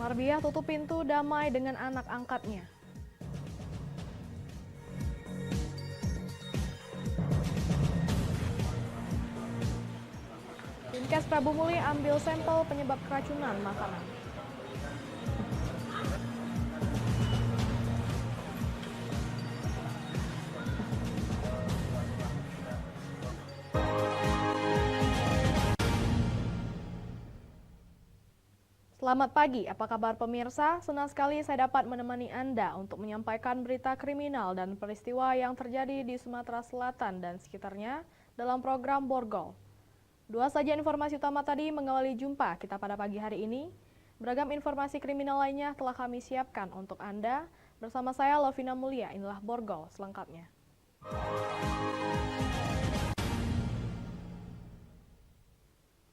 Marbiah tutup pintu damai dengan anak angkatnya. Dinkes Prabu Muli ambil sampel penyebab keracunan makanan. Selamat pagi, apa kabar pemirsa? Senang sekali saya dapat menemani Anda untuk menyampaikan berita kriminal dan peristiwa yang terjadi di Sumatera Selatan dan sekitarnya dalam program Borgol. Dua saja informasi utama tadi mengawali jumpa kita pada pagi hari ini. Beragam informasi kriminal lainnya telah kami siapkan untuk Anda. Bersama saya Lovina Mulia, inilah Borgol selengkapnya.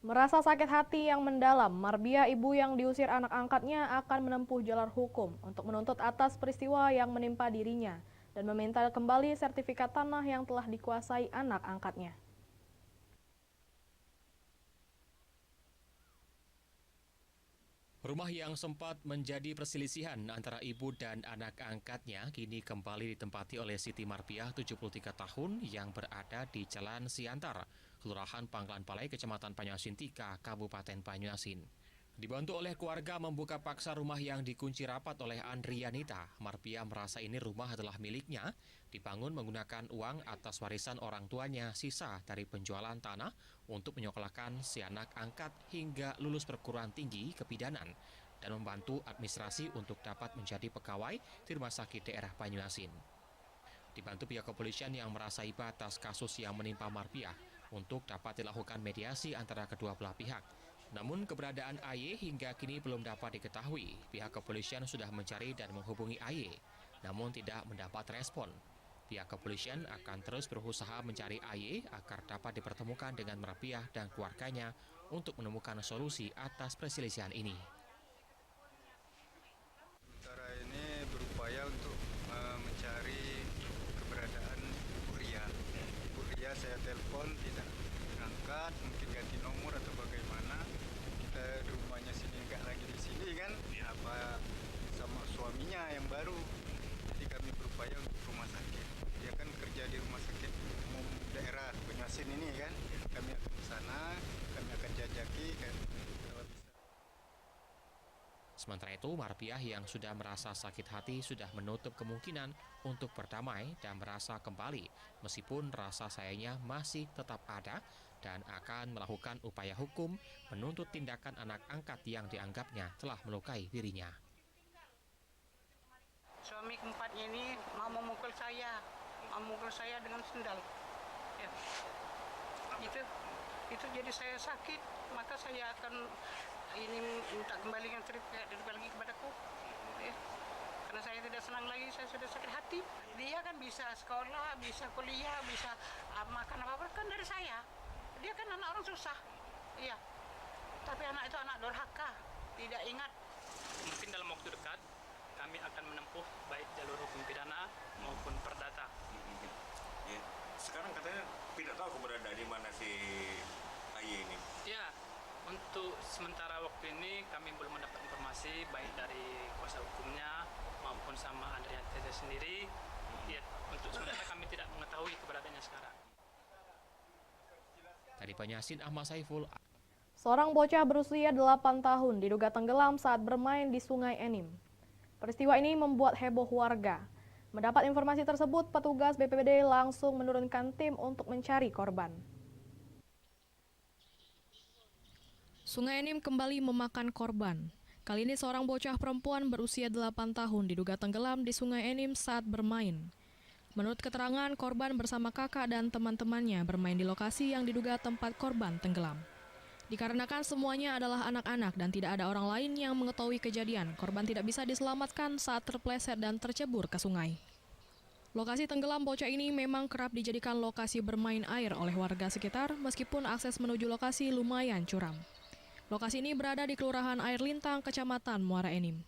Merasa sakit hati yang mendalam, Marbiah, ibu yang diusir anak angkatnya akan menempuh jalur hukum untuk menuntut atas peristiwa yang menimpa dirinya dan meminta kembali sertifikat tanah yang telah dikuasai anak angkatnya. Rumah yang sempat menjadi perselisihan antara ibu dan anak angkatnya kini kembali ditempati oleh Siti Marbiah, 73 tahun, yang berada di Jalan Siantar, Kelurahan Pangkalan Palai, Kecamatan Banyuasin 3, Kabupaten Banyuasin. Dibantu oleh keluarga membuka paksa rumah yang dikunci rapat oleh Andrianita, Marbiah merasa ini rumah adalah miliknya, dibangun menggunakan uang atas warisan orang tuanya sisa dari penjualan tanah untuk menyekolahkan si anak angkat hingga lulus perguruan tinggi kebidanan dan membantu administrasi untuk dapat menjadi pegawai di rumah sakit daerah Banyuasin. Dibantu pihak kepolisian yang merasa iba atas kasus yang menimpa Marbiah untuk dapat dilakukan mediasi antara kedua belah pihak. Namun keberadaan AY hingga kini belum dapat diketahui. Pihak kepolisian sudah mencari dan menghubungi AY, namun tidak mendapat respon. Pihak kepolisian akan terus berusaha mencari AY agar dapat dipertemukan dengan Marbiah dan keluarganya untuk menemukan solusi atas perselisihan ini. Sementara ini berupaya untuk mencari keberadaan Ibu Ria. Ibu Ria saya telepon tidak angkat, mungkin ganti nomor atau bagaimana. Kita rumahnya sini nggak lagi di sini kan, apa sama suaminya yang baru. Jadi kami berupaya untuk rumah sakit. Dia kan kerja di rumah sakit umum daerah Banyuasin ini kan. Kami akan ke sana, kami akan jajaki kan. Sementara itu, Marbiah yang sudah merasa sakit hati sudah menutup kemungkinan untuk berdamai dan merasa kembali, meskipun rasa sayangnya masih tetap ada dan akan melakukan upaya hukum menuntut tindakan anak angkat yang dianggapnya telah melukai dirinya. Suami keempatnya ini mau memukul saya dengan sendal. Ya. Itu jadi saya sakit, maka saya akan ini minta kembalikan sertifikat lagi kepadaku. Ya. Karena saya tidak senang lagi, saya sudah sakit hati. Dia kan bisa sekolah, bisa kuliah, bisa makan apa-apa kan dari saya. Dia kan anak orang susah. Iya. Tapi anak itu anak durhaka, tidak ingat. Mungkin dalam waktu dekat kami akan menempuh baik jalur hukum pidana maupun perdata. Ya. Sekarang katanya tidak tahu keberadaan di mana si AY ini. Ya, untuk sementara waktu ini kami belum mendapat informasi baik dari kuasa hukumnya maupun sama Andrianita sendiri. Ya, untuk sementara kami tidak mengetahui keberadaannya sekarang. Dari Banyuasin, Ahmad Saiful. Seorang bocah berusia 8 tahun diduga tenggelam saat bermain di Sungai Enim. Peristiwa ini membuat heboh warga. Mendapat informasi tersebut, petugas BPBD langsung menurunkan tim untuk mencari korban. Sungai Enim kembali memakan korban. Kali ini seorang bocah perempuan berusia 8 tahun diduga tenggelam di Sungai Enim saat bermain. Menurut keterangan, korban bersama kakak dan teman-temannya bermain di lokasi yang diduga tempat korban tenggelam. Dikarenakan semuanya adalah anak-anak dan tidak ada orang lain yang mengetahui kejadian, korban tidak bisa diselamatkan saat terpleset dan tercebur ke sungai. Lokasi tenggelam bocah ini memang kerap dijadikan lokasi bermain air oleh warga sekitar, meskipun akses menuju lokasi lumayan curam. Lokasi ini berada di Kelurahan Air Lintang, Kecamatan Muara Enim.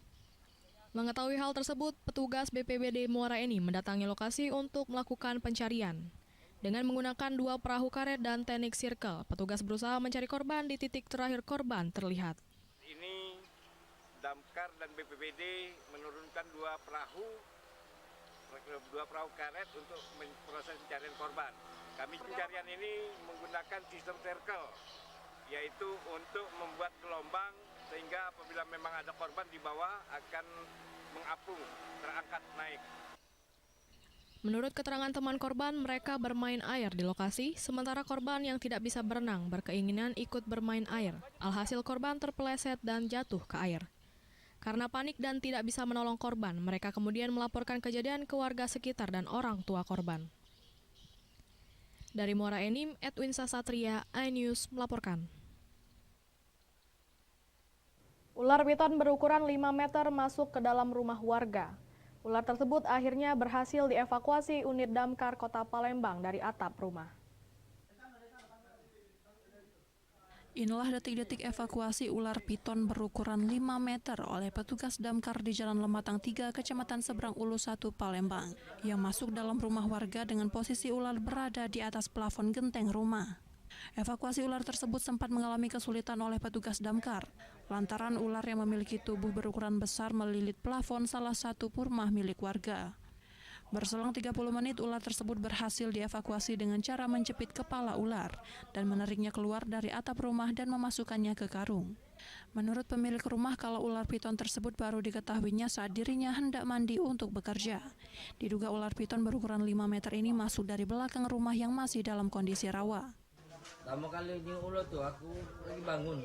Mengetahui hal tersebut, petugas BPBD Muara Enim mendatangi lokasi untuk melakukan pencarian. Dengan menggunakan 2 perahu karet dan teknik sirkel, petugas berusaha mencari korban di titik terakhir korban terlihat. Ini Damkar dan BPBD menurunkan dua perahu karet untuk proses pencarian korban. Kami pencarian ini menggunakan sistem circle, yaitu untuk membuat gelombang sehingga apabila memang ada korban di bawah akan mengapung, terangkat naik. Menurut keterangan teman korban, mereka bermain air di lokasi, sementara korban yang tidak bisa berenang berkeinginan ikut bermain air. Alhasil korban terpeleset dan jatuh ke air. Karena panik dan tidak bisa menolong korban, mereka kemudian melaporkan kejadian ke warga sekitar dan orang tua korban. Dari Muara Enim, Edwin Sasatria, iNews melaporkan. Ular piton berukuran 5 meter masuk ke dalam rumah warga. Ular tersebut akhirnya berhasil dievakuasi unit damkar Kota Palembang dari atap rumah. Inilah detik-detik evakuasi ular piton berukuran 5 meter oleh petugas damkar di Jalan Lematang 3, Kecamatan Seberang Ulu 1, Palembang, yang masuk dalam rumah warga dengan posisi ular berada di atas plafon genteng rumah. Evakuasi ular tersebut sempat mengalami kesulitan oleh petugas damkar, lantaran ular yang memiliki tubuh berukuran besar melilit plafon salah satu rumah milik warga. Berselang 30 menit, ular tersebut berhasil dievakuasi dengan cara menjepit kepala ular dan menariknya keluar dari atap rumah dan memasukkannya ke karung. Menurut pemilik rumah, kalau ular piton tersebut baru diketahuinya saat dirinya hendak mandi untuk bekerja. Diduga ular piton berukuran 5 meter ini masuk dari belakang rumah yang masih dalam kondisi rawa. Pertama kali ini ulo tuh aku lagi bangun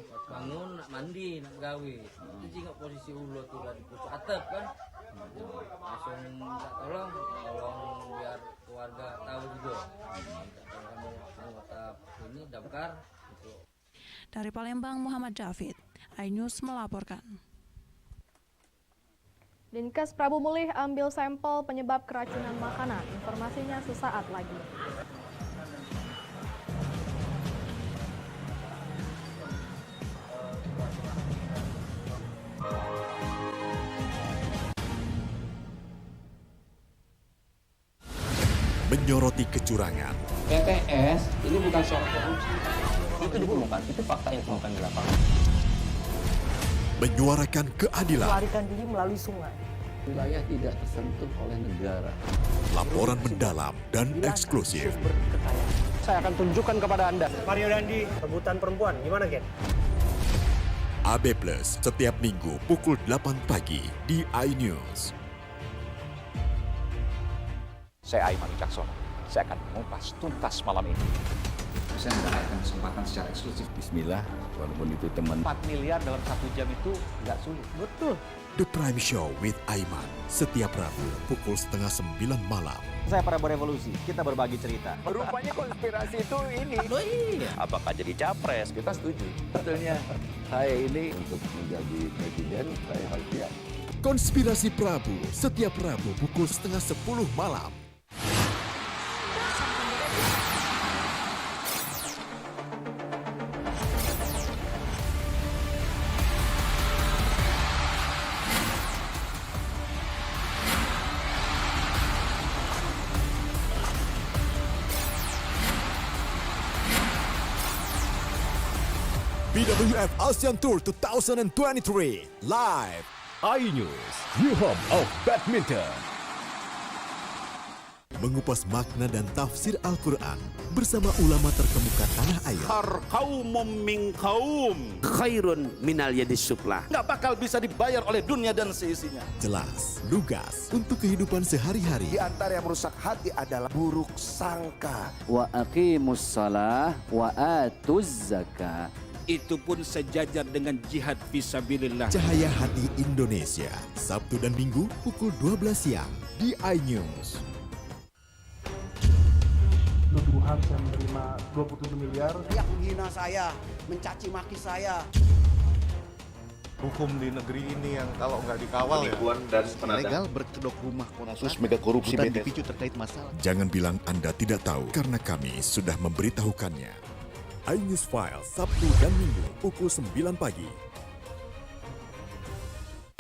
nak mandi nak gawe. Jadi nggak posisi ulo tuh dari pucuk atap kan. Langsung minta tolong biar keluarga tahu juga. Minta tolong anggota ini damkar. Dari Palembang, Muhammad David, iNews melaporkan. Dinkes Prabu Mulih ambil sampel penyebab keracunan makanan. Informasinya sesaat lagi. Menyoroti kecurangan. PTS ini bukan soal korupsi. Itu ditemukan, itu fakta yang ditemukan di lapangan. Menyuarakan keadilan. Melarikan diri melalui sungai. Wilayah tidak tersentuh oleh negara. Laporan mendalam dan eksklusif. Saya akan tunjukkan kepada Anda. Mario Dandi, rebutan perempuan, gimana Gen? AB Plus setiap minggu pukul 8 pagi di iNews. Saya Aiman Wicaksono. Saya akan mengupas tuntas malam ini. Saya mendapatkan kesempatan secara eksklusif. Bismillah, walaupun itu teman. 4 miliar dalam 1 jam itu nggak sulit. Betul. The Prime Show with Aiman. Setiap Rabu pukul 8:30 malam. Saya Prabowo Revolusi, kita berbagi cerita. Rupanya konspirasi itu ini. Apakah jadi capres? Kita setuju. Sebetulnya saya ini untuk menjadi presiden, saya harus siap. Konspirasi Prabu, setiap Rabu pukul 9:30 malam. BWF ASEAN Tour 2023 live iNews, new home of badminton. Mengupas makna dan tafsir Al-Quran bersama ulama terkemuka tanah air. Kaumum min kaum khairun minal yadis sufla. Nggak bakal bisa dibayar oleh dunia dan seisinya. Jelas, lugas untuk kehidupan sehari-hari. Di antara yang merusak hati adalah buruk sangka. Wa aqimus shalah wa atuz zakah. Itu pun sejajar dengan jihad fisabilillah. Cahaya Hati Indonesia, Sabtu dan Minggu pukul 12 siang di iNews. Tuduhan saya menerima 27 miliar. Yang menghina saya, mencaci maki saya. Hukum di negeri ini yang kalau nggak dikawal ya. Ilegal berkedok rumah kasus mega korupsi dipicu terkait masalah. Jangan bilang Anda tidak tahu, karena kami sudah memberitahukannya. iNews File, Sabtu dan Minggu, pukul 9 pagi.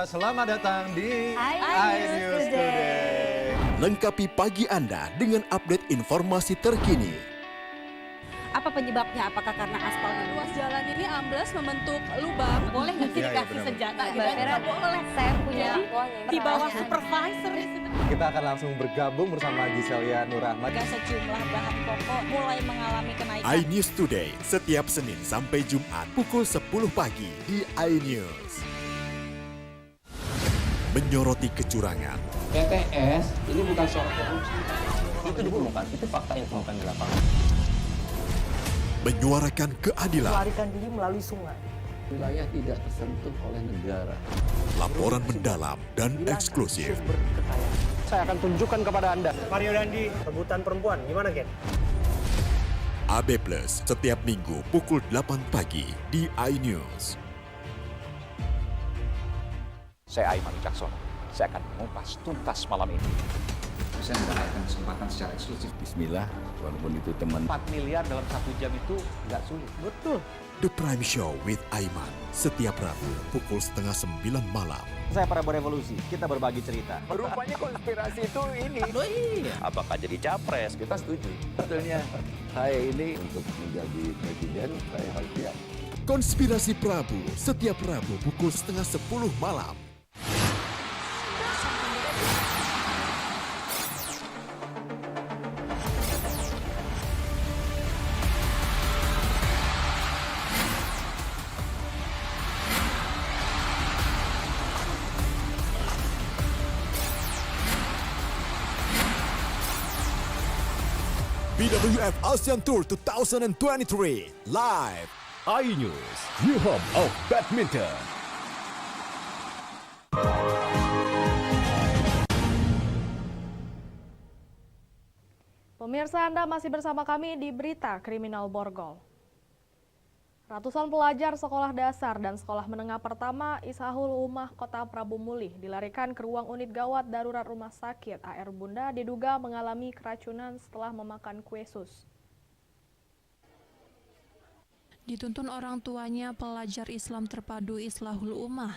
Selamat datang di iNews Today. Lengkapi pagi Anda dengan update informasi terkini. Apa penyebabnya? Apakah karena aspalnya? Ruas jalan ini ambles membentuk lubang. Boleh nggak sih dikasih senjata? Nggak boleh. Saya punya di bawah supervisor. Kita akan langsung bergabung bersama Giselia Nurahmat. Sejumlah bahan pokok mulai mengalami kenaikan. iNews Today, setiap Senin sampai Jumat pukul 10 pagi di iNews. Menyoroti kecurangan. PTS ini bukan soal korupsi. Itu ditemukan, itu fakta yang ditemukan di lapangan. Menyuarakan keadilan. Melarikan diri melalui sungai. Wilayah tidak tersentuh oleh negara. Laporan mendalam dan eksklusif. Saya akan tunjukkan kepada Anda. Mario Dandi, rebutan perempuan, gimana Ken? AB Plus setiap Minggu pukul 8 pagi di iNews. Saya Aiman Wicaksono. Saya akan mengupas tuntas malam ini. Saya mendapatkan kesempatan secara eksklusif. Bismillah, walaupun itu teman. 4 miliar dalam 1 jam itu nggak sulit. Betul. The Prime Show with Aiman setiap Rabu pukul 8:30 malam. Saya Prabowo Revolusi, kita berbagi cerita. Rupanya konspirasi itu ini. Apakah jadi capres? Kita setuju. Sebetulnya saya ini untuk menjadi presiden, saya harus siap. Konspirasi Prabu setiap Rabu pukul 9:30 malam. BWF ASEAN Tour 2023 live iNews, new home of badminton. Pemirsa, Anda masih bersama kami di Berita Kriminal Borgol. Ratusan pelajar sekolah dasar dan sekolah menengah pertama Ishahul Ummah Kota Prabu Mulih dilarikan ke ruang unit gawat darurat rumah sakit AR Bunda diduga mengalami keracunan setelah memakan kue sus. Dituntun orang tuanya, pelajar Islam terpadu Islahul Ummah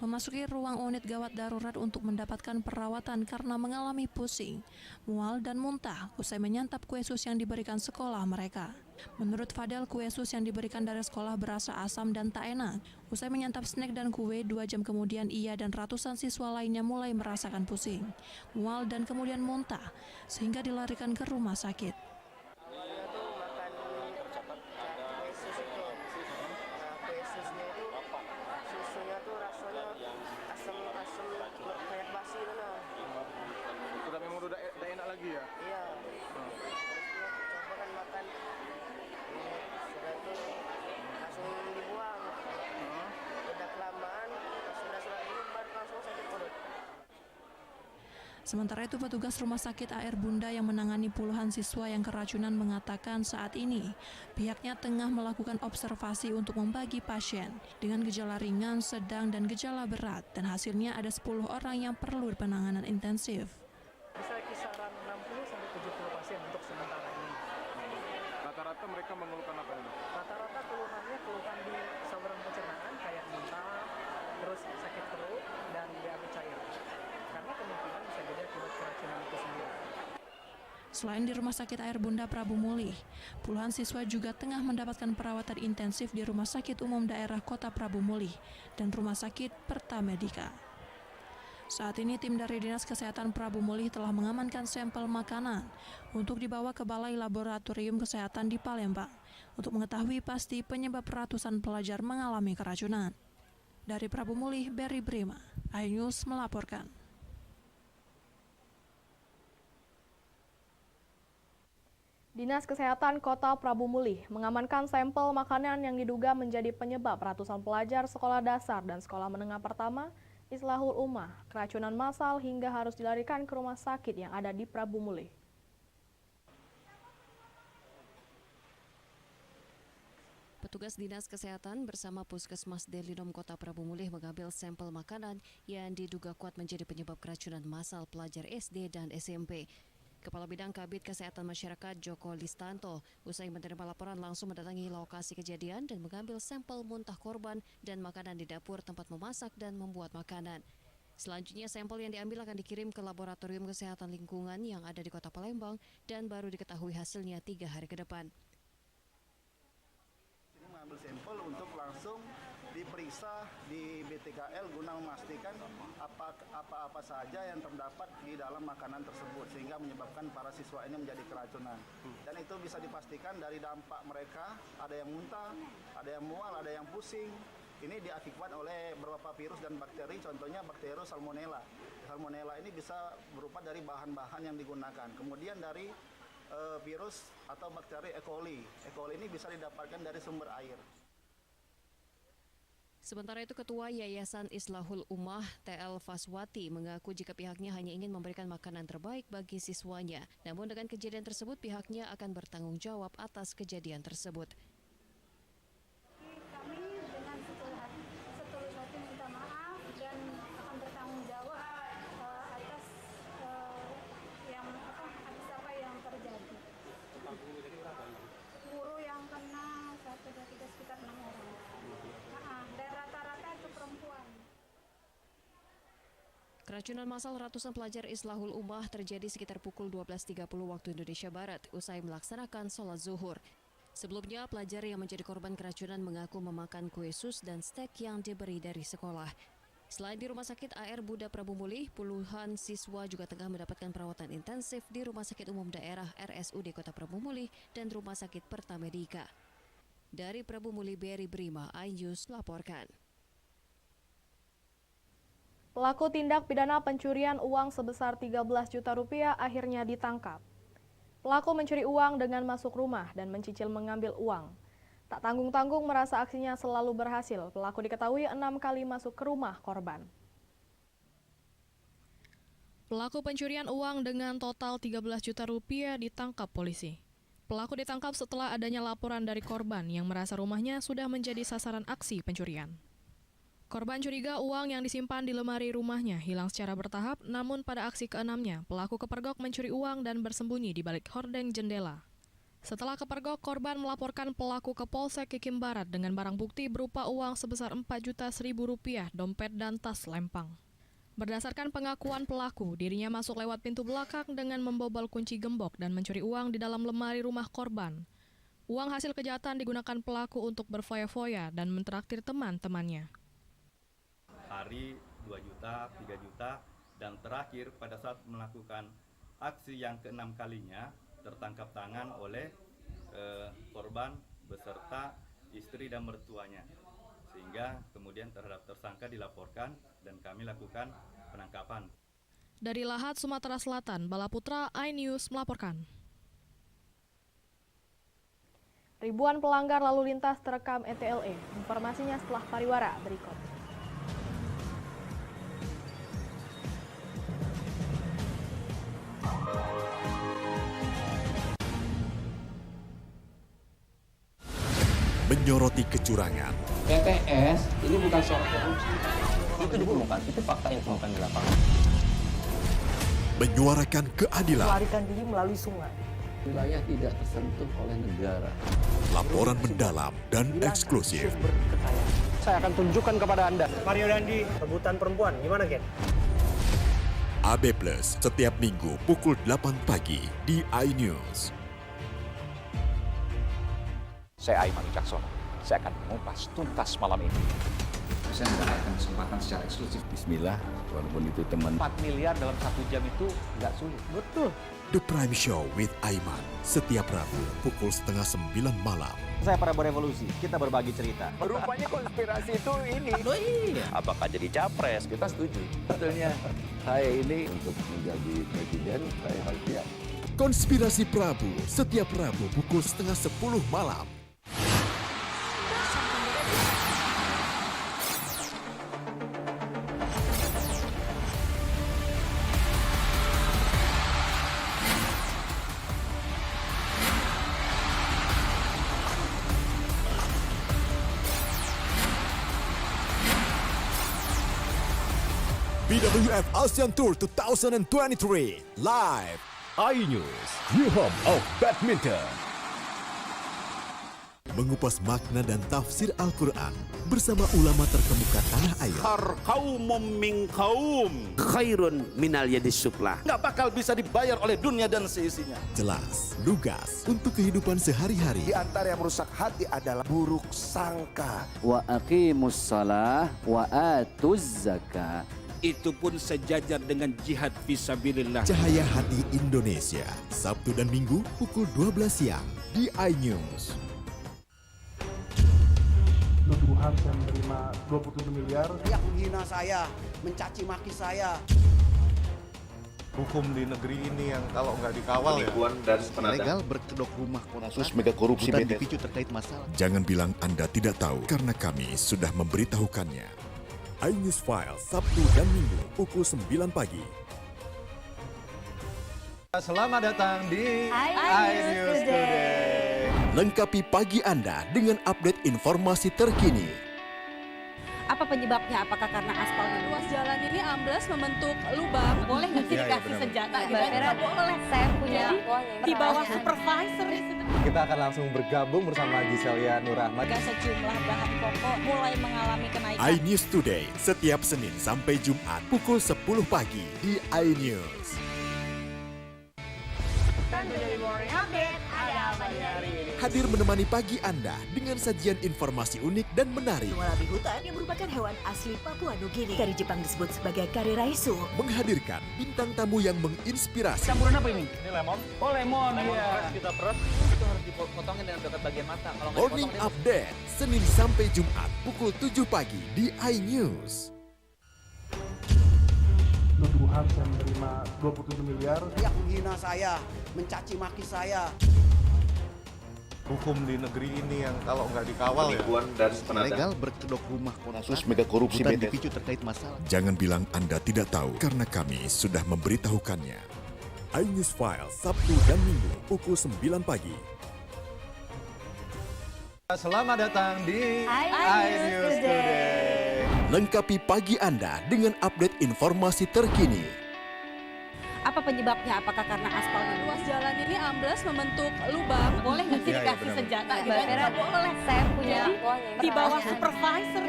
memasuki ruang unit gawat darurat untuk mendapatkan perawatan karena mengalami pusing, mual, dan muntah usai menyantap kue sus yang diberikan sekolah mereka. Menurut Fadel, kue sus yang diberikan dari sekolah berasa asam dan tak enak. Usai menyantap snack dan kue, 2 jam kemudian ia dan ratusan siswa lainnya mulai merasakan pusing, mual, dan kemudian muntah, sehingga dilarikan ke rumah sakit. Sementara itu, petugas rumah sakit AR Bunda yang menangani puluhan siswa yang keracunan mengatakan saat ini pihaknya tengah melakukan observasi untuk membagi pasien dengan gejala ringan, sedang, dan gejala berat, dan hasilnya ada 10 orang yang perlu penanganan intensif. Bisa kisaran 60-70 pasien untuk sementara ini. Rata-rata mereka mengeluhkan apa ini? Rata-rata keluhannya keluhan di saluran pencernaan kayak muntah, terus sakit perut, dan BAB cair. Karena kemungkinan bisa jadi akibat keracunan itu sendiri. Selain di Rumah Sakit AR Bunda Prabu Mulih, puluhan siswa juga tengah mendapatkan perawatan intensif di Rumah Sakit Umum Daerah Kota Prabu Mulih dan Rumah Sakit Pertamedika. Saat ini tim dari Dinas Kesehatan Prabu Mulih telah mengamankan sampel makanan untuk dibawa ke Balai Laboratorium Kesehatan di Palembang untuk mengetahui pasti penyebab ratusan pelajar mengalami keracunan. Dari Prabu Mulih, Berry Brima, iNews melaporkan. Dinas Kesehatan Kota Prabu Mulih mengamankan sampel makanan yang diduga menjadi penyebab ratusan pelajar sekolah dasar dan sekolah menengah pertama Islahul Ummah keracunan massal hingga harus dilarikan ke rumah sakit yang ada di Prabu Mulih. Petugas Dinas Kesehatan bersama Puskesmas Delinom Kota Prabu Mulih mengambil sampel makanan yang diduga kuat menjadi penyebab keracunan massal pelajar SD dan SMP. Kepala Bidang Kabid Kesehatan Masyarakat Joko Listanto usai menerima laporan langsung mendatangi lokasi kejadian dan mengambil sampel muntah korban dan makanan di dapur tempat memasak dan membuat makanan. Selanjutnya sampel yang diambil akan dikirim ke Laboratorium Kesehatan Lingkungan yang ada di Kota Palembang dan baru diketahui hasilnya 3 hari ke depan. mengambil sampel untuk langsung diperiksa di BTKL guna memastikan apa saja yang terdapat di dalam makanan tersebut sehingga menyebabkan para siswa ini menjadi keracunan. Dan itu bisa dipastikan dari dampak mereka, ada yang muntah, ada yang mual, ada yang pusing. Ini diakibatkan oleh beberapa virus dan bakteri, contohnya bakteri Salmonella. Salmonella ini bisa berupa dari bahan-bahan yang digunakan. Kemudian dari virus atau bakteri E. coli. E. coli ini bisa didapatkan dari sumber air. Sementara itu, Ketua Yayasan Islahul Ummah TL Faswati mengaku jika pihaknya hanya ingin memberikan makanan terbaik bagi siswanya. Namun dengan kejadian tersebut, pihaknya akan bertanggung jawab atas kejadian tersebut. Kami dengan setulus hati minta maaf dan akan bertanggung jawab atas apa yang terjadi. Guru yang kena 1, 2, 3 sekitar 6 orang. Dan rata-rata itu perempuan. Keracunan massal ratusan pelajar Islahul Ummah terjadi sekitar pukul 12.30 waktu Indonesia Barat usai melaksanakan sholat zuhur. Sebelumnya, pelajar yang menjadi korban keracunan mengaku memakan kue sus dan stek yang diberi dari sekolah. Selain di Rumah Sakit AR Buddha Prabu Mulih, puluhan siswa juga tengah mendapatkan perawatan intensif di Rumah Sakit Umum Daerah RSUD Kota Prabu Mulih dan Rumah Sakit Pertamedika. Dari Prabu Mulih, Beri Brima, iNews melaporkan. Pelaku tindak pidana pencurian uang sebesar 13 juta rupiah akhirnya ditangkap. Pelaku mencuri uang dengan masuk rumah dan mencicil mengambil uang. Tak tanggung-tanggung merasa aksinya selalu berhasil, pelaku diketahui 6 kali masuk ke rumah korban. Pelaku pencurian uang dengan total 13 juta rupiah ditangkap polisi. Pelaku ditangkap setelah adanya laporan dari korban yang merasa rumahnya sudah menjadi sasaran aksi pencurian. Korban curiga uang yang disimpan di lemari rumahnya hilang secara bertahap, namun pada aksi ke-6-nya, pelaku kepergok mencuri uang dan bersembunyi di balik hordeng jendela. Setelah kepergok, korban melaporkan pelaku ke Polsek Kikim Barat dengan barang bukti berupa uang sebesar 4.100.000 rupiah, dompet dan tas lempang. Berdasarkan pengakuan pelaku, dirinya masuk lewat pintu belakang dengan membobol kunci gembok dan mencuri uang di dalam lemari rumah korban. Uang hasil kejahatan digunakan pelaku untuk berfoya-foya dan mentraktir teman-temannya. Hari 2 juta, 3 juta, dan terakhir pada saat melakukan aksi yang ke-6 kalinya, tertangkap tangan oleh korban beserta istri dan mertuanya. Sehingga kemudian terhadap tersangka dilaporkan dan kami lakukan penangkapan. Dari Lahat, Sumatera Selatan, Bala Putra, iNews melaporkan. Ribuan pelanggar lalu lintas terekam ETLE. Informasinya setelah pariwara berikut. Menyoroti kecurangan. PTS ini bukan soal korupsi. Itu ditemukan, itu fakta yang ditemukan di lapangan. Menyuarakan keadilan. Melarikan diri melalui sungai. Wilayah tidak tersentuh oleh negara. Laporan mendalam dan eksklusif. Saya akan tunjukkan kepada Anda. Mario Dandi, rebutan perempuan. Gimana, Gen? AB Plus setiap minggu pukul 8 pagi di iNews. Saya Aiman Wicaksono. Saya akan mengupas tuntas malam ini. Saya mendapatkan kesempatan secara eksklusif. Bismillah, walaupun itu teman. 4 miliar dalam 1 jam itu nggak sulit. Betul. The Prime Show with Aiman setiap Rabu pukul 8:30 malam. Saya Prabu Revolusi, kita berbagi cerita. Rupanya konspirasi itu ini. Oh iya. Apakah jadi capres? Kita setuju. Sebetulnya saya ini untuk menjadi presiden, saya harus siap. Konspirasi Prabu setiap Rabu pukul 9:30 malam. BWF ASEAN Tour 2023 live iNews, new home of badminton. mengupas makna dan tafsir Al-Quran bersama ulama terkemuka tanah air. Kaumum min kaum khairun minal yadis suflah. Nggak bakal bisa dibayar oleh dunia dan seisinya. Jelas, lugas untuk kehidupan sehari-hari. Di antara yang merusak hati adalah buruk sangka. Wa aqimus shalah wa atuz zakah. Itu pun sejajar dengan jihad fisabilillah. Cahaya Hati Indonesia, Sabtu dan Minggu pukul 12 siang di iNews. Nuduhan saya menerima 27 miliar. Yang menghina saya, mencaci maki saya. Hukum di negeri ini yang kalau nggak dikawal ya. Legal berkedok rumah Kasus mega korupsi bukan BTS. dipicu terkait masalah. Jangan bilang Anda tidak tahu karena kami sudah memberitahukannya. iNews File Sabtu dan Minggu pukul 9 pagi. Selamat datang di iNews Today. Lengkapi pagi Anda dengan update informasi terkini. Apa penyebabnya? Apakah karena aspal Ruas jalan ini amblas membentuk lubang. Boleh nggak sih dikasih senjata gitu? Nggak boleh. Saya punya Di bawah supervisor. Kita akan langsung bergabung bersama Giselia Nurahmat. Sejumlah bahan pokok mulai mengalami kenaikan. iNews Today setiap Senin sampai Jumat pukul 10 pagi di iNews. Hadir menemani pagi Anda dengan sajian informasi unik dan menarik. Walabi hutan yang merupakan hewan asli Papua Nugini. Dari Jepang disebut sebagai kare raisu. Menghadirkan bintang tamu yang menginspirasi. Campuran apa ini? Ini lemon. Oh lemon, Fresh kita peras. Itu harus dipotongin dengan dekat bagian mata. Kalau nggak Morning dipotong, Update Senin sampai Jumat pukul 7 pagi di iNews. Nuduhan saya menerima 27 miliar. Yang menghina saya, mencaci maki saya. Hukum di negeri ini yang kalau nggak dikawal ya. Legal berkedok rumah Kasus mega korupsi bukan BTS. dipicu terkait masalah. Jangan bilang Anda tidak tahu karena kami sudah memberitahukannya. iNews File Sabtu dan Minggu pukul 9 pagi. Selamat datang di iNews Today. Lengkapi pagi Anda dengan update informasi terkini. Apa penyebabnya? Apakah karena aspal Ruas jalan ini amblas membentuk lubang. Boleh nggak sih dikasih senjata gitu? Nggak boleh. Saya punya Di bawah supervisor.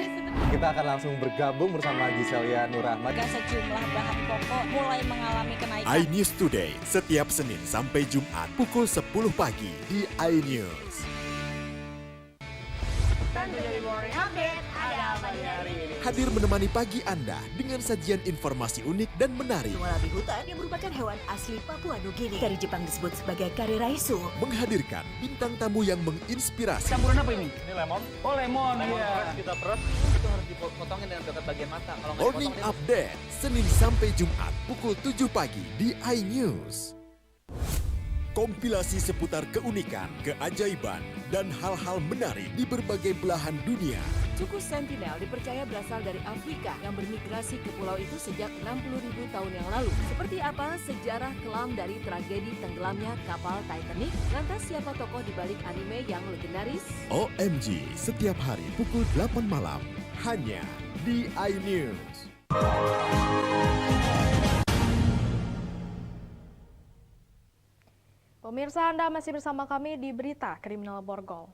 Kita akan langsung bergabung bersama Giselia Nurahmat. Sejumlah bahan pokok mulai mengalami kenaikan. iNews Today setiap Senin sampai Jumat pukul 10 pagi di iNews. Hadir menemani pagi Anda dengan sajian informasi unik dan menarik. Walabi hutan yang merupakan hewan asli Papua Nugini. Dari Jepang disebut sebagai kare raisu. Menghadirkan bintang tamu yang menginspirasi. Campuran apa ini? Ini lemon. Oh lemon, Fresh kita peras. Itu harus dipotongin dengan dekat bagian mata. Kalau nggak Morning dipotong, Update Senin sampai Jumat pukul 7 pagi di iNews. Kompilasi seputar keunikan, keajaiban, dan hal-hal menarik di berbagai belahan dunia. Suku Sentinel dipercaya berasal dari Afrika yang bermigrasi ke pulau itu sejak 60.000 tahun yang lalu. Seperti apa sejarah kelam dari tragedi tenggelamnya kapal Titanic? Lantas siapa tokoh di balik anime yang legendaris? OMG setiap hari pukul 8 malam hanya di iNews. Pemirsa, Anda masih bersama kami di Berita Kriminal Borgol.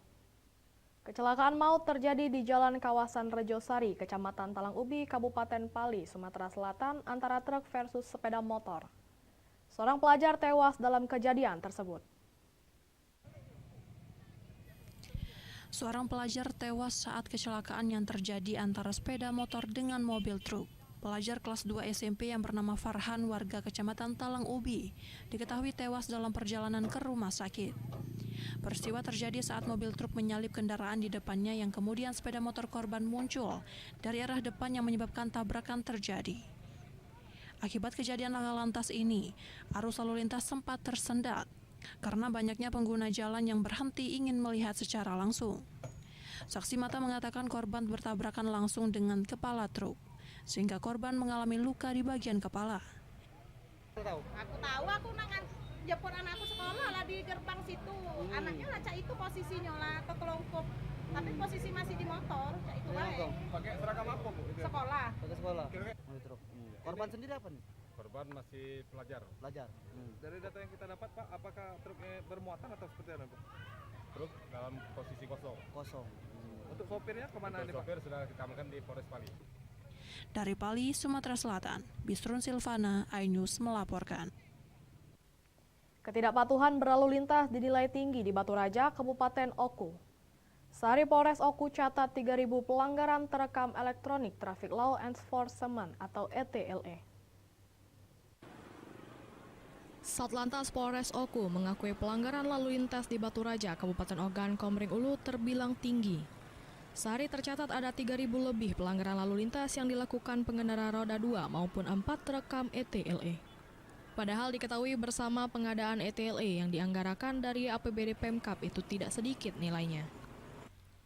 Kecelakaan maut terjadi di Jalan Kawasan Rejosari, Kecamatan Talang Ubi, Kabupaten Pali, Sumatera Selatan, antara truk versus sepeda motor. Seorang pelajar tewas dalam kejadian tersebut. Seorang pelajar tewas saat kecelakaan yang terjadi antara sepeda motor dengan mobil truk. Pelajar kelas 2 SMP yang bernama Farhan, warga Kecamatan Talang Ubi, diketahui tewas dalam perjalanan ke rumah sakit. Peristiwa terjadi saat mobil truk menyalip kendaraan di depannya yang kemudian sepeda motor korban muncul dari arah depan yang menyebabkan tabrakan terjadi. Akibat kejadian laka lantas ini, arus lalu lintas sempat tersendat karena banyaknya pengguna jalan yang berhenti ingin melihat secara langsung. Saksi mata mengatakan korban bertabrakan langsung dengan kepala truk, sehingga korban mengalami luka di bagian kepala. Aku tahu, aku nangan jemput anakku sekolah lah di gerbang situ. Anaknya lah cak itu posisinya lah kekelongkop. Tapi posisi masih di motor, cak itu baik. Pakai seragam apa, Bu? Sekolah. Pakai sekolah. Korban sendiri apa nih? Korban masih pelajar. Pelajar. Dari data yang kita dapat, Pak, apakah truknya bermuatan atau seperti apa, Bu? truk dalam posisi kosong. Untuk sopirnya kemana nih Pak? Sopir sudah kita amankan di Polres Pali. Dari Pali, Sumatera Selatan, Bisrun Silvana, iNews melaporkan. Ketidakpatuhan berlalu lintas dinilai tinggi di Baturaja, Kabupaten Oku. Sehari Polres Oku catat 3.000 pelanggaran terekam elektronik Traffic Law Enforcement atau ETLE. Satlantas Polres Oku mengakui pelanggaran lalu lintas di Baturaja, Kabupaten Ogan Komering Ulu terbilang tinggi. Sehari tercatat ada 3.000 lebih pelanggaran lalu lintas yang dilakukan pengendara roda 2 maupun 4 terekam ETLE. Padahal diketahui bersama pengadaan ETLE yang dianggarakan dari APBD Pemkab itu tidak sedikit nilainya.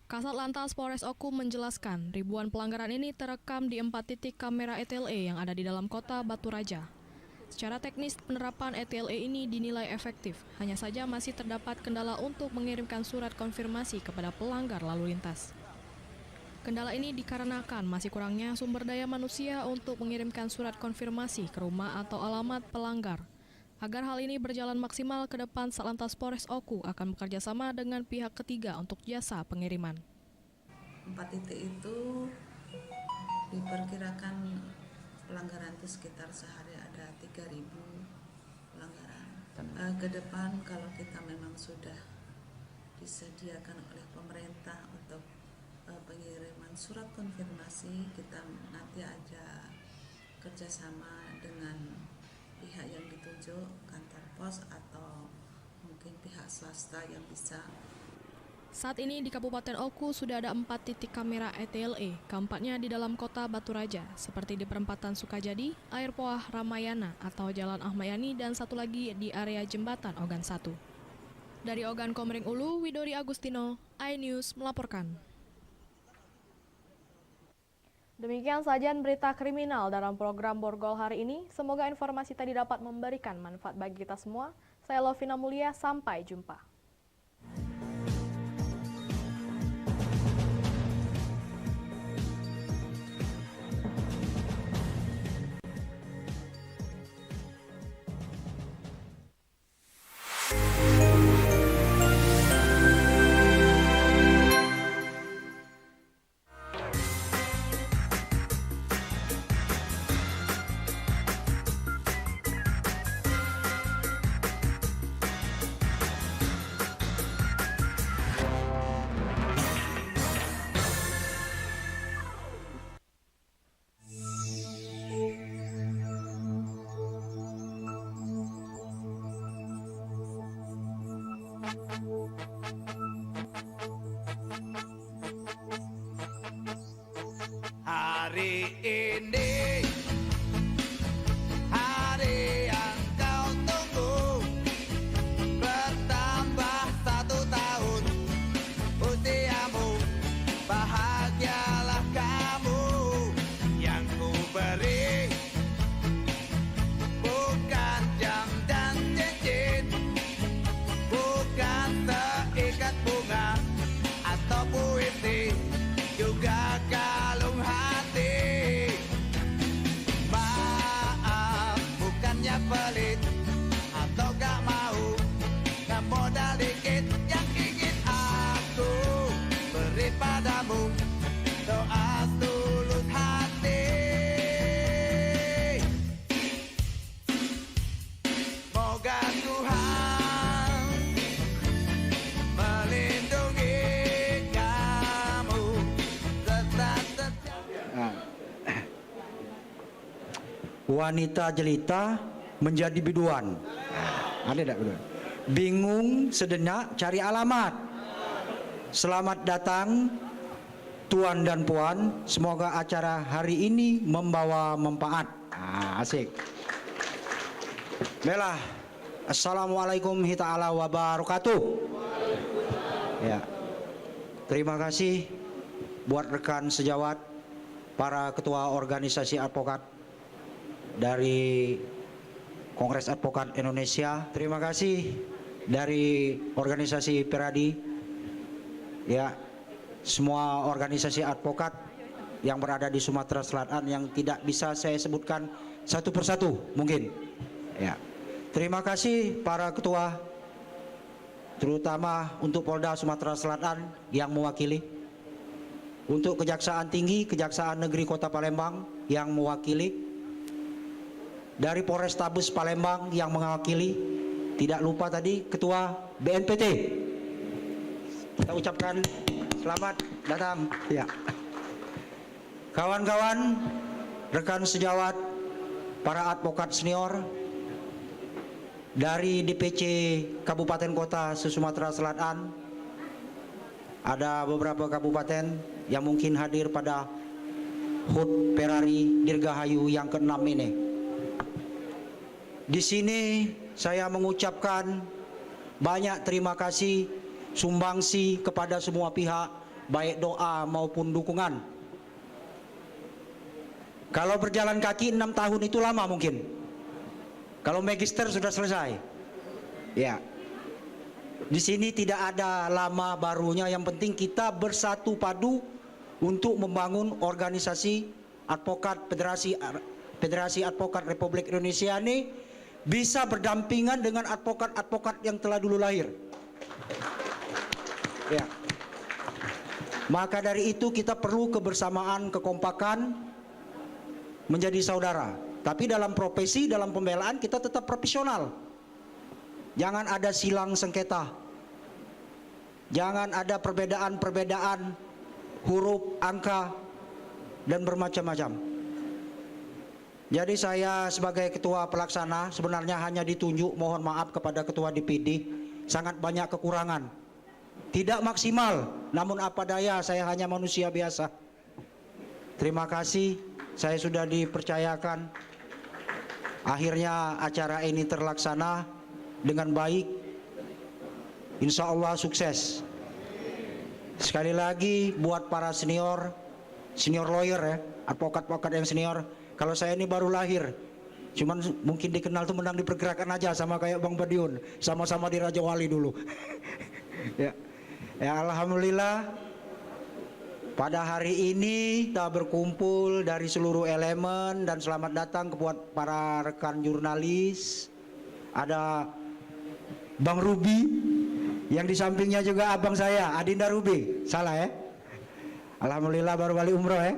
Kasat Lantas Polres Oku menjelaskan ribuan pelanggaran ini terekam di 4 titik kamera ETLE yang ada di dalam kota Baturaja. Secara teknis penerapan ETLE ini dinilai efektif, hanya saja masih terdapat kendala untuk mengirimkan surat konfirmasi kepada pelanggar lalu lintas. Kendala ini dikarenakan masih kurangnya sumber daya manusia untuk mengirimkan surat konfirmasi ke rumah atau alamat pelanggar. Agar hal ini berjalan maksimal ke depan, Satlantas Polres Oku akan bekerja sama dengan pihak ketiga untuk jasa pengiriman. 4 titik itu diperkirakan pelanggaran itu sekitar sehari ada 3.000 pelanggaran. Ke depan kalau kita memang sudah disediakan oleh pemerintah untuk pengiriman surat konfirmasi, kita nanti aja kerjasama dengan pihak yang ditunjuk, kantor pos atau mungkin pihak swasta yang bisa. Saat ini di Kabupaten Oku sudah ada 4 titik kamera ETLE, keempatnya di dalam kota Baturaja, seperti di perempatan Sukajadi, Air Poah Ramayana atau Jalan Ahmayani, dan satu lagi di area Jembatan Ogan 1. Dari Ogan Komering Ulu, Widori Agustino, iNews melaporkan. Demikian sajian berita kriminal dalam program Borgol hari ini. Semoga informasi tadi dapat memberikan manfaat bagi kita semua. Saya Lovina Mulia, sampai jumpa. Hari ini hari yang kau tunggu, bertambah 1 tahun usiamu, bahagialah kamu. Yang ku beri bukan jam dan cincin, bukan seikat bunga atau puisi, juga kalung hati. Maaf, bukannya pelit atau gak mau, gak modal dikit yang ingin aku beri padamu, doa tulus hati. Moga Tuhan melindungi kamu serta wanita jelita menjadi biduan. Ada tak biduan? Bingung sejenak cari alamat. Selamat datang Tuan dan Puan. Semoga acara hari ini membawa manfaat. Asik. Baiklah. Assalamualaikum warahmatullahi wabarakatuh. Ya. Terima kasih buat rekan sejawat, para ketua organisasi advokat dari Kongres Advokat Indonesia. Terima kasih dari organisasi Peradi. Ya, semua organisasi advokat yang berada di Sumatera Selatan yang tidak bisa saya sebutkan satu persatu mungkin. Ya. Terima kasih para ketua terutama untuk Polda Sumatera Selatan yang mewakili, untuk Kejaksaan Tinggi, Kejaksaan Negeri Kota Palembang yang mewakili, dari Polrestabes Palembang yang mewakili, tidak lupa tadi Ketua BNPT. Kita ucapkan selamat datang. Ya. Kawan-kawan, rekan sejawat, para advokat senior dari DPC Kabupaten Kota se-Sumatera Selatan, ada beberapa kabupaten yang mungkin hadir pada HUT Perari Dirgahayu yang ke-6 ini. Di sini saya mengucapkan banyak terima kasih sumbangsi kepada semua pihak, baik doa maupun dukungan. Kalau berjalan kaki 6 tahun itu lama mungkin. Kalau magister sudah selesai. Ya. Di sini tidak ada lama barunya, yang penting kita bersatu padu untuk membangun organisasi advokat Federasi Advokat Republik Indonesia ini bisa berdampingan dengan advokat-advokat yang telah dulu lahir. Ya. Maka dari itu kita perlu kebersamaan, kekompakan, menjadi saudara. Tapi dalam profesi, dalam pembelaan kita tetap profesional. Jangan ada silang sengketa. Jangan ada perbedaan-perbedaan huruf, angka, dan bermacam-macam. Jadi saya sebagai ketua pelaksana sebenarnya hanya ditunjuk, mohon maaf kepada ketua DPD, sangat banyak kekurangan. Tidak maksimal, namun apa daya, saya hanya manusia biasa. Terima kasih, saya sudah dipercayakan. Akhirnya acara ini terlaksana dengan baik. Insya Allah sukses. Sekali lagi buat para senior lawyer ya, advokat-advokat yang senior. Kalau saya ini baru lahir, cuman mungkin dikenal tuh menang dipergerakan aja, sama kayak Bang Badiun, sama-sama di Raja Wali dulu. Ya, alhamdulillah. Pada hari ini kita berkumpul dari seluruh elemen, dan selamat datang buat para rekan jurnalis. Ada Bang Ruby, yang di sampingnya juga abang saya, Adinda Ruby. Salah ya? Alhamdulillah baru balik umroh ya.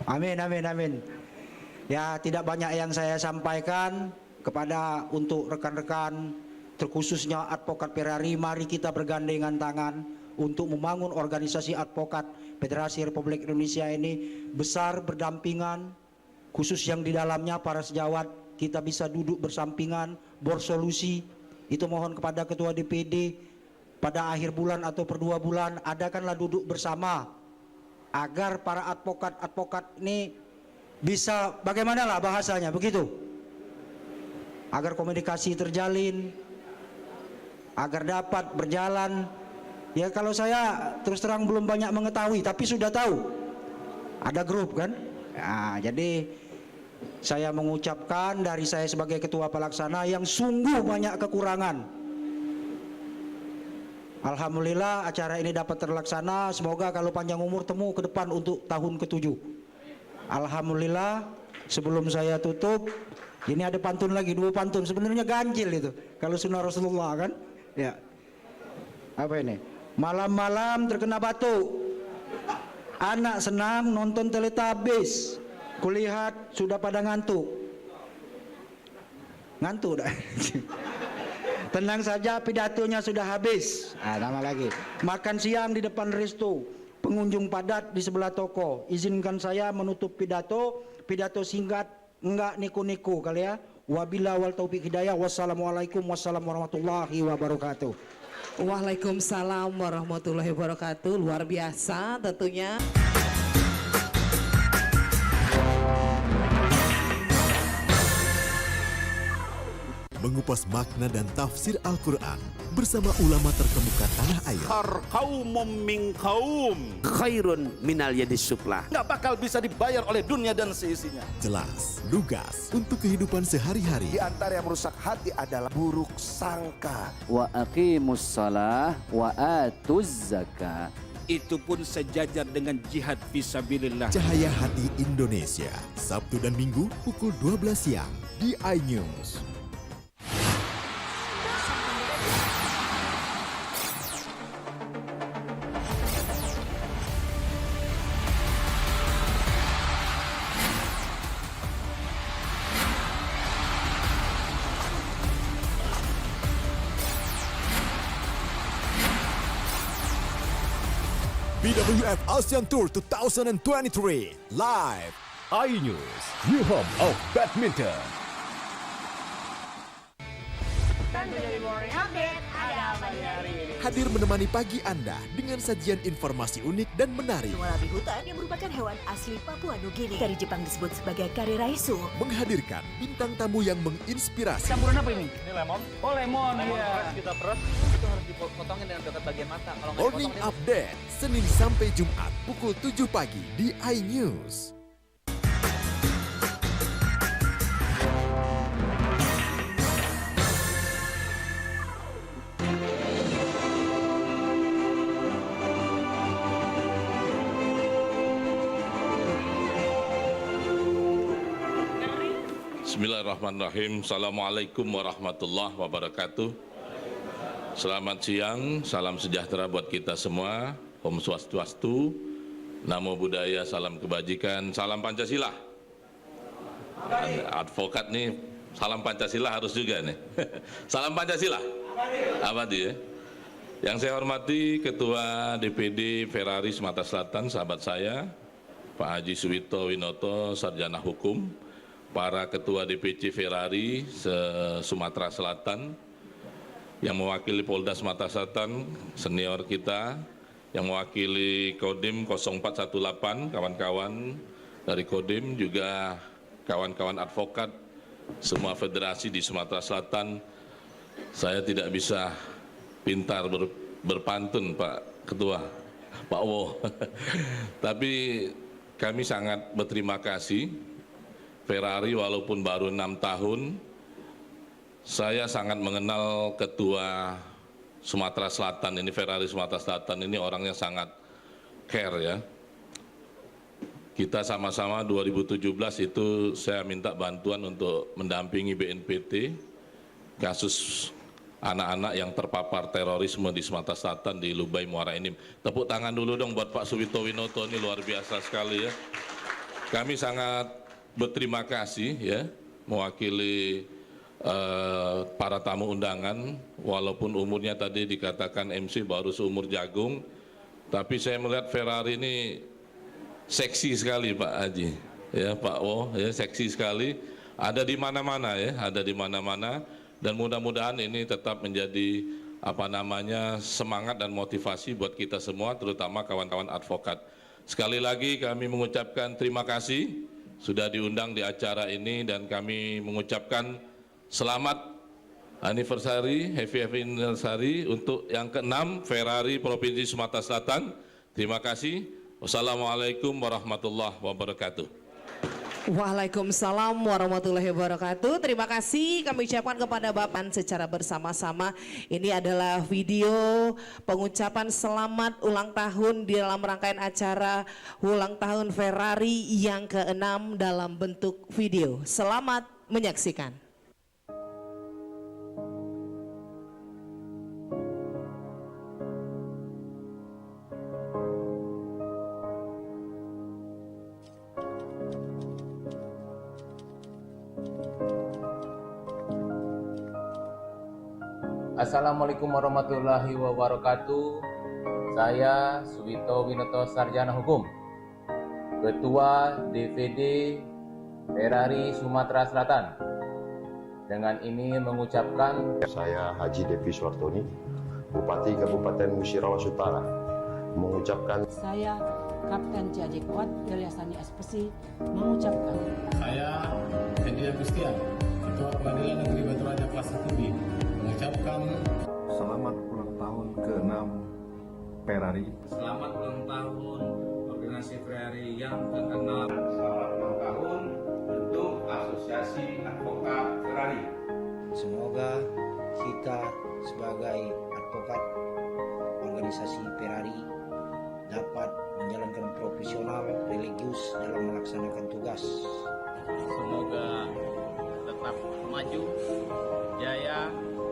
Amin, amin, amin. Ya, tidak banyak yang saya sampaikan kepada untuk rekan-rekan, terkhususnya advokat Perari. Mari kita bergandengan tangan untuk membangun organisasi advokat Federasi Republik Indonesia ini besar, berdampingan, khusus yang di dalamnya para sejawat kita bisa duduk bersampingan, bersolusi. Itu mohon kepada ketua DPD pada akhir bulan atau per 2 bulan adakanlah duduk bersama agar para advokat-advokat ini bisa bagaimanalah bahasanya begitu, agar komunikasi terjalin, agar dapat berjalan. Ya, kalau saya terus terang belum banyak mengetahui, tapi sudah tahu ada grup kan. Nah, jadi saya mengucapkan dari saya sebagai ketua pelaksana yang sungguh banyak kekurangan. Alhamdulillah acara ini dapat terlaksana. Semoga kalau panjang umur temu ke depan untuk tahun ke-7. Alhamdulillah. Sebelum saya tutup, ini ada pantun lagi, 2 pantun. Sebenarnya ganjil itu kalau sunnah Rasulullah kan. Ya. Apa ini? Malam-malam terkena batuk, anak senang nonton Teletubbies, kulihat sudah pada ngantuk dah. Tenang saja, pidatonya sudah habis. Nama lagi. Makan siang di depan resto, pengunjung padat di sebelah toko. Izinkan saya menutup pidato singkat, enggak niku-niku kali ya. Wabillahi wal taufiq hidayah. Wassalamualaikum warahmatullahi wabarakatuh. Waalaikumsalam warahmatullahi wabarakatuh. Luar biasa tentunya. Mengupas makna dan tafsir Al-Quran bersama ulama terkemuka tanah air. Kaumum min kaum khairun minal yadis suflah. Nggak bakal bisa dibayar oleh dunia dan seisinya. Jelas, lugas untuk kehidupan sehari-hari. Di antara yang merusak hati adalah buruk sangka. Wa aqimus shalah wa atuz zakah. Itu pun sejajar dengan jihad fisabilillah. Cahaya Hati Indonesia, Sabtu dan Minggu pukul 12 siang di iNews. BWF ASEAN Tour 2023 live. iNews, New Home of Badminton. Hadir menemani pagi Anda dengan sajian informasi unik dan menarik. Warabi hutan yang merupakan hewan asli Papua Nugini. Dari Jepang disebut sebagai kare raisu. Menghadirkan bintang tamu yang menginspirasi. Campuran apa ini? Ini lemon. Oh lemon, Iya. Kita peras. Itu harus dipotongin dengan dekat bagian mata. Kalau nggak Morning dipotong, Update, Senin sampai Jumat pukul 7 pagi di iNews. Bismillahirrahmanirrahim. Assalamualaikum warahmatullahi wabarakatuh. Selamat siang, salam sejahtera buat kita semua. Om Swastiastu, Namo Buddhaya, salam kebajikan, salam Pancasila. Advokat nih, salam Pancasila harus juga nih. Salam Pancasila. Abadi ya. Yang saya hormati Ketua DPD Ferrari Sumatera Selatan, sahabat saya, Pak Haji Suwito Winoto, Sarjana Hukum, para Ketua DPC Ferrari Sumatera Selatan, yang mewakili Polda Sumatera Selatan, senior kita, yang mewakili Kodim 0418, kawan-kawan dari Kodim, juga kawan-kawan advokat, semua federasi di Sumatera Selatan. Saya tidak bisa pintar berpantun Pak Ketua, Pak Wo. Tapi kami sangat berterima kasih. Ferrari walaupun baru 6 tahun, saya sangat mengenal Ketua Sumatera Selatan ini, Ferrari Sumatera Selatan ini orangnya sangat care ya. Kita sama-sama 2017 itu saya minta bantuan untuk mendampingi BNPT kasus anak-anak yang terpapar terorisme di Sumatera Selatan di Lubai Muara Enim. Tepuk tangan dulu dong buat Pak Suwito Winoto, ini luar biasa sekali ya. Kami sangat berterima kasih ya mewakili para tamu undangan, walaupun umurnya tadi dikatakan MC baru seumur jagung, tapi saya melihat Ferrari ini seksi sekali Pak Haji ya, Pak Wo ya, seksi sekali, ada di mana-mana ya, ada di mana-mana, dan mudah-mudahan ini tetap menjadi semangat dan motivasi buat kita semua, terutama kawan-kawan advokat. Sekali lagi kami mengucapkan terima kasih sudah diundang di acara ini, dan kami mengucapkan selamat anniversary, happy anniversary untuk yang ke-6 Ferrari Provinsi Sumatera Selatan. Terima kasih. Wassalamualaikum warahmatullahi wabarakatuh. Waalaikumsalam warahmatullahi wabarakatuh. Terima kasih kami ucapkan kepada Bapak secara bersama-sama. Ini adalah video pengucapan selamat ulang tahun di dalam rangkaian acara ulang tahun Ferrari yang ke-6 dalam bentuk video. Selamat menyaksikan. Assalamualaikum warahmatullahi wabarakatuh. Saya Suwito Winoto, Sarjana Hukum, Ketua DPD Ferrari Sumatera Selatan. Dengan ini mengucapkan, saya Haji Devi Suartoni, Bupati Kabupaten Musirawas Utara, mengucapkan, saya Kapten C.A.J. Kuat Deliasani SPC mengucapkan, saya Edi Agustian, Ketua Pengadilan Negeri Batu Raja Kelas 1B, mengucapkan selamat ulang tahun ke-6 Ferrari. Selamat ulang tahun organisasi Ferrari yang ke-6. Selamat ulang tahun untuk Asosiasi Advokat Ferrari. Semoga kita sebagai advokat organisasi Ferrari dapat menjalankan profesional religius dalam melaksanakan tugas. Semoga tetap maju, jaya,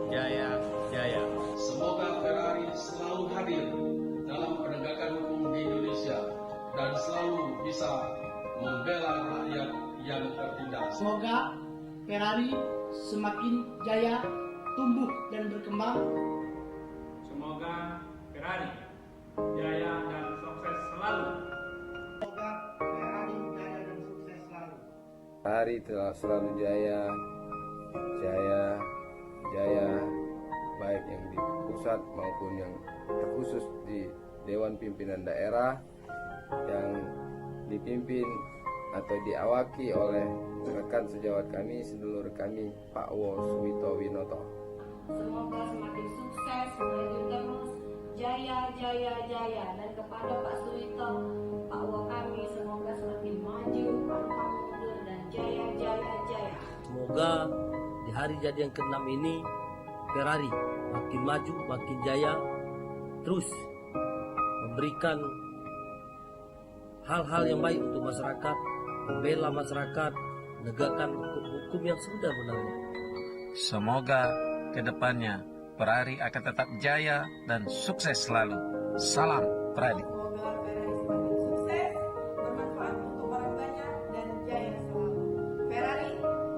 jaya, jaya. Semoga Ferrari selalu hadir dalam penegakan hukum di Indonesia dan selalu bisa membela rakyat yang tertindas. Semoga Ferrari semakin jaya, tumbuh dan berkembang. Semoga Ferrari jaya dan sukses Ferrari selalu jaya, baik yang di pusat maupun yang terkhusus di Dewan Pimpinan Daerah yang dipimpin atau diawaki oleh rekan sejawat kami, sedulur kami, Pak Wo Suwito Winoto. Semoga semakin sukses, maju terus, jaya, dan kepada Pak Suwito, Pak Wo kami, semoga semakin maju, pantang mundur, dan jaya. Semoga di hari jadi yang ke-6 ini Ferrari makin maju, makin jaya, terus memberikan hal-hal yang baik untuk masyarakat, membela masyarakat, menegakkan hukum yang sebenar-benarnya. Semoga ke depannya Ferrari akan tetap jaya dan sukses selalu. Salam Ferrari. Semoga Ferrari semakin sukses, bermanfaat untuk orang banyak, dan jaya selalu. Ferrari,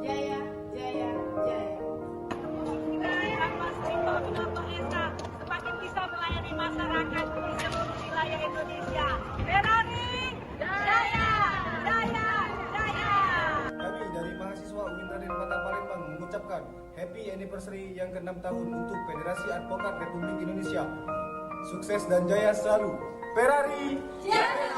jaya. Semakin bisa melayani masyarakat di seluruh wilayah Indonesia. Ferrari, jaya. Kami dari mahasiswa UIN Raden Patah Palembang mengucapkan happy anniversary yang ke-6 tahun untuk Federasi Advokat Republik Indonesia. Sukses dan jaya selalu. Ferrari, jaya.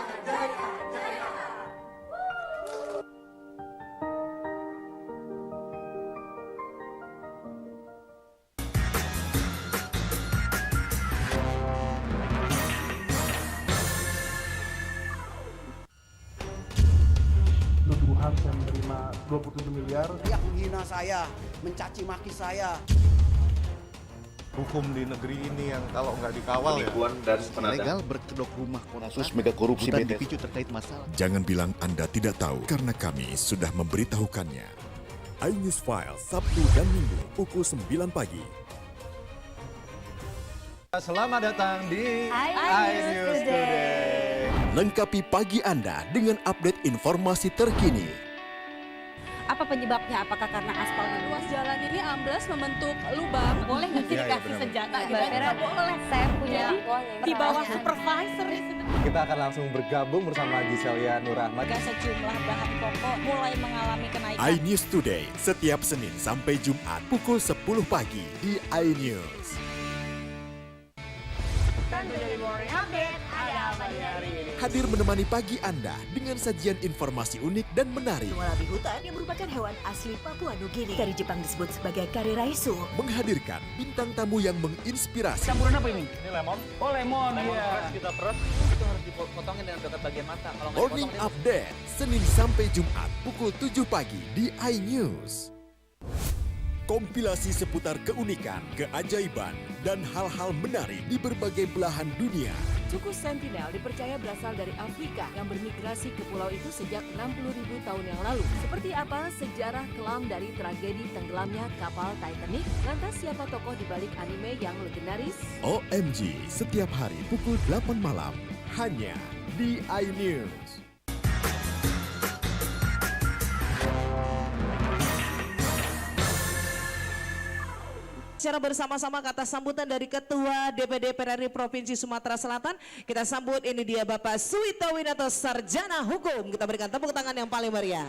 27 miliar. Yang menghina saya, mencaci maki saya. Hukum di negeri ini yang kalau nggak dikawal penipuan dan legal berkedok rumah kasus mega korupsi dipicu terkait masalah. Jangan bilang Anda tidak tahu, karena kami sudah memberitahukannya. iNews File, Sabtu dan Minggu, pukul 9 pagi. Selamat datang di iNews Today. Lengkapi pagi Anda dengan update informasi terkini. Apa penyebabnya? Apakah karena aspalnya? Ruas jalan ini amblas membentuk lubang. Boleh nggak sih dikasih senjata gitu? Boleh. Saya punya di bawah supervisor. Kita akan langsung bergabung bersama Giselia Nurrahmat. Sejumlah bahan pokok mulai mengalami kenaikan. iNews Today, setiap Senin sampai Jumat pukul 10 pagi di iNews. Hadir menemani pagi Anda dengan sajian informasi unik dan menarik. Wallaby hutan yang merupakan hewan asli Papua Nugini. Dari Jepang disebut sebagai kare raisu. Menghadirkan bintang tamu yang menginspirasi. Campuran apa ini? Ini lemon. Oh lemon, iya. Kita peras. Itu harus dipotongin dengan dekat bagian mata. Kalau nggak Morning Update, Senin sampai Jumat pukul 7 pagi di iNews. Kompilasi seputar keunikan, keajaiban, dan hal-hal menarik di berbagai belahan dunia. Suku Sentinel dipercaya berasal dari Afrika yang bermigrasi ke pulau itu sejak 60.000 tahun yang lalu. Seperti apa sejarah kelam dari tragedi tenggelamnya kapal Titanic? Lantas siapa tokoh di balik anime yang legendaris? OMG, setiap hari pukul 8 malam, hanya di iNews. Secara bersama-sama kata sambutan dari Ketua DPD Ferrari Provinsi Sumatera Selatan. Kita sambut, ini dia Bapak Suwito Winoto, Sarjana Hukum. Kita berikan tepuk tangan yang paling meriah.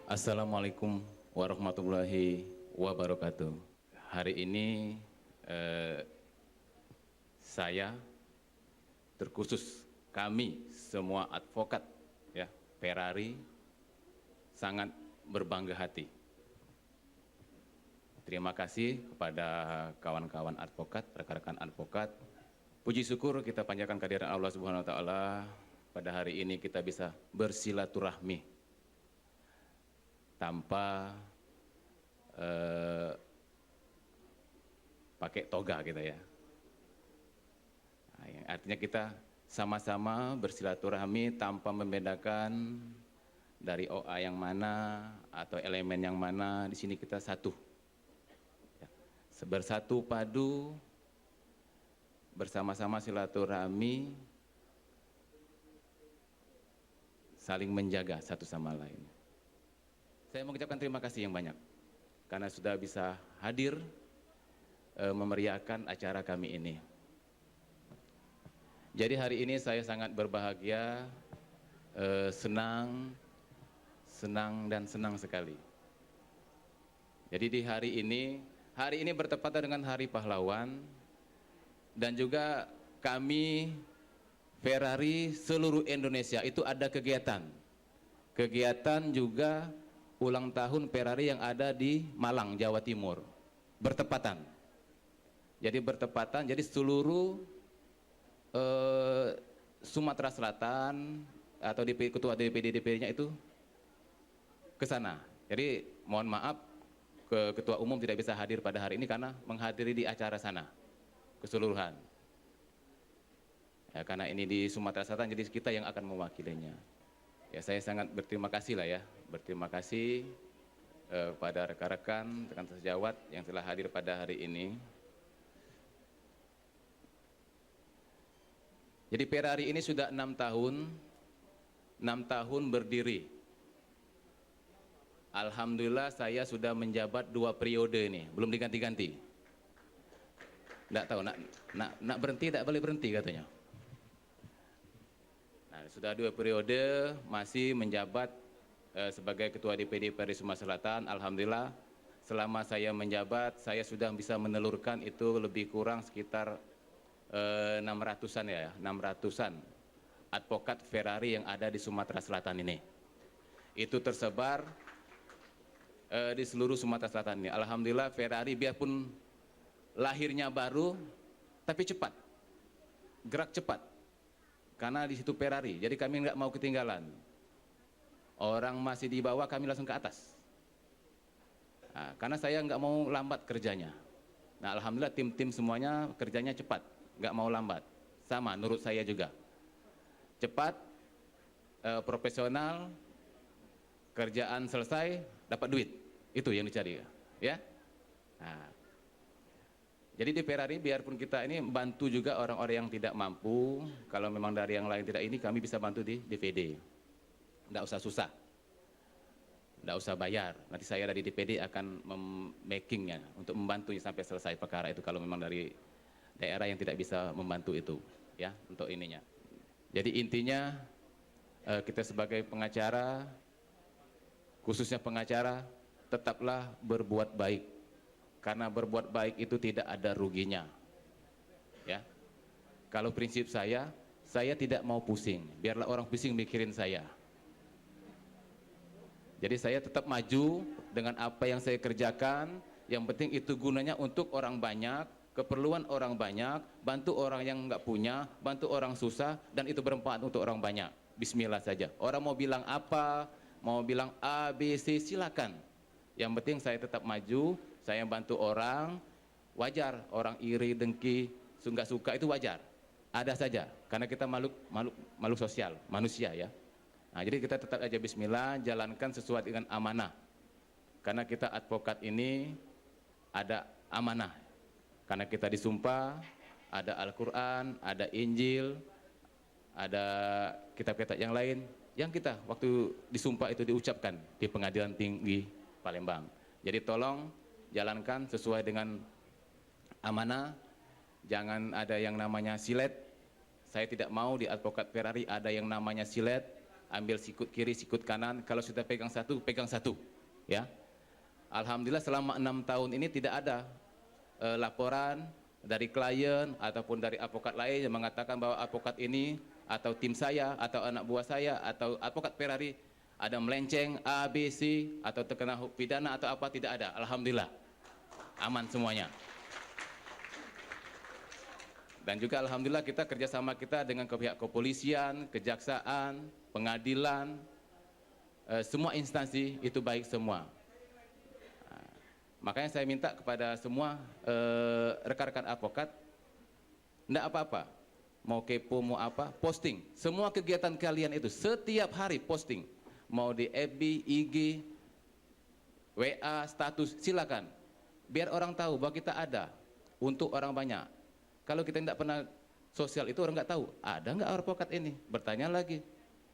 Assalamualaikum warahmatullahi wabarakatuh. Hari ini saya terkhusus kami semua advokat ya Ferrari sangat berbangga hati. Terima kasih kepada kawan-kawan advokat, rekan-rekan advokat. Puji syukur kita panjatkan kehadiran Allah Subhanahu wa taala. Pada hari ini kita bisa bersilaturahmi tanpa pakai toga kita ya. Nah, artinya kita sama-sama bersilaturahmi tanpa membedakan dari OA yang mana atau elemen yang mana. Di sini kita satu, ya. Bersatu padu, bersama-sama silaturahmi, saling menjaga satu sama lain. Saya mengucapkan terima kasih yang banyak karena sudah bisa hadir memeriahkan acara kami ini. Jadi hari ini saya sangat berbahagia, senang dan senang sekali. Jadi di hari ini bertepatan dengan Hari Pahlawan, dan juga kami Ferrari seluruh Indonesia itu ada kegiatan juga ulang tahun Ferrari yang ada di Malang, Jawa Timur, bertepatan. Jadi seluruh Sumatera Selatan atau ketua DPD-nya itu ke sana. Jadi mohon maaf, ketua umum tidak bisa hadir pada hari ini karena menghadiri di acara sana keseluruhan. Ya, karena ini di Sumatera Selatan, jadi kita yang akan mewakilinya. Ya, saya sangat berterima kasih lah ya, berterima kasih pada rekan-rekan sejawat yang telah hadir pada hari ini. Jadi Ferrari ini sudah 6 tahun berdiri. Alhamdulillah saya sudah menjabat 2 periode ini, belum diganti-ganti. Nggak tahu, nak berhenti, tak boleh berhenti katanya. Nah, sudah 2 periode masih menjabat sebagai Ketua DPD Ferrari Sumatera Selatan. Alhamdulillah selama saya menjabat, saya sudah bisa menelurkan itu lebih kurang sekitar 600-an ya, 600-an advokat Ferrari yang ada di Sumatera Selatan ini. Itu tersebar di seluruh Sumatera Selatan ini. Alhamdulillah Ferrari biarpun lahirnya baru, tapi cepat, gerak cepat. Karena di situ Ferrari, jadi kami nggak mau ketinggalan. Orang masih di bawah, kami langsung ke atas. Nah, karena saya nggak mau lambat kerjanya. Nah, alhamdulillah tim-tim semuanya kerjanya cepat, nggak mau lambat. Sama, menurut saya juga. Cepat, profesional, kerjaan selesai, dapat duit. Itu yang dicari, ya. Nah, jadi di Ferrari biarpun kita ini bantu juga orang-orang yang tidak mampu, kalau memang dari yang lain tidak ini, kami bisa bantu di DPD. Nggak usah susah, nggak usah bayar. Nanti saya dari DPD akan makingnya untuk membantunya sampai selesai perkara itu kalau memang dari daerah yang tidak bisa membantu itu, ya, untuk ininya. Jadi intinya kita sebagai pengacara, khususnya pengacara, tetaplah berbuat baik. Karena berbuat baik itu tidak ada ruginya, ya. Kalau prinsip saya tidak mau pusing, biarlah orang pusing mikirin saya. Jadi saya tetap maju dengan apa yang saya kerjakan, yang penting itu gunanya untuk orang banyak, keperluan orang banyak, bantu orang yang nggak punya, bantu orang susah, dan itu bermanfaat untuk orang banyak. Bismillah saja. Orang mau bilang apa, mau bilang A, B, C, silakan. Yang penting saya tetap maju. Saya bantu orang, wajar orang iri, dengki, nggak suka itu wajar, ada saja, karena kita makhluk sosial, manusia ya. Nah, jadi kita tetap aja Bismillah, jalankan sesuai dengan amanah, karena kita advokat ini ada amanah, karena kita disumpah, ada Al-Quran, ada Injil, ada kitab-kitab yang lain, yang kita waktu disumpah itu diucapkan di Pengadilan Tinggi Palembang. Jadi tolong jalankan sesuai dengan amanah, jangan ada yang namanya silet. Saya tidak mau di advokat Ferrari ada yang namanya silet, ambil sikut kiri, sikut kanan, kalau sudah pegang satu, ya. Alhamdulillah selama 6 tahun ini tidak ada laporan dari klien ataupun dari advokat lain yang mengatakan bahwa advokat ini atau tim saya atau anak buah saya atau advokat Ferrari ada melenceng A, B, C atau terkena pidana atau apa, tidak ada. Alhamdulillah aman semuanya. Dan juga alhamdulillah kita kerjasama kita dengan pihak kepolisian, kejaksaan, pengadilan, semua instansi itu baik semua. Makanya saya minta kepada semua rekan-rekan advokat, enggak apa-apa, mau kepo mau apa, posting. Semua kegiatan kalian itu setiap hari posting. Mau di FB, IG, WA, status, silakan. Biar orang tahu bahwa kita ada untuk orang banyak. Kalau kita tidak pernah sosial itu orang nggak tahu, ada nggak advokat ini? Bertanya lagi.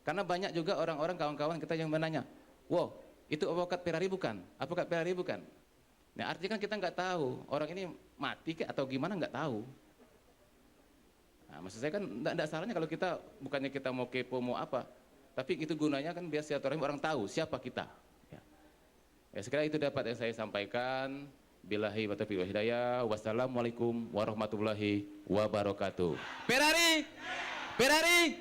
Karena banyak juga orang-orang kawan-kawan kita yang menanya, wow, itu advokat Ferrari bukan? Advokat Ferrari bukan? Nah artinya kan kita nggak tahu, orang ini mati ke atau gimana nggak tahu. Nah, maksud saya kan tidak salahnya kalau kita bukannya kita mau kepo mau apa, tapi itu gunanya kan biar silaturahmi orang tahu siapa kita. Ya, sekali itu dapat yang saya sampaikan. Billahi wa taufiq wal hidayah. Wassalamualaikum warahmatullahi wabarakatuh. Ferrari!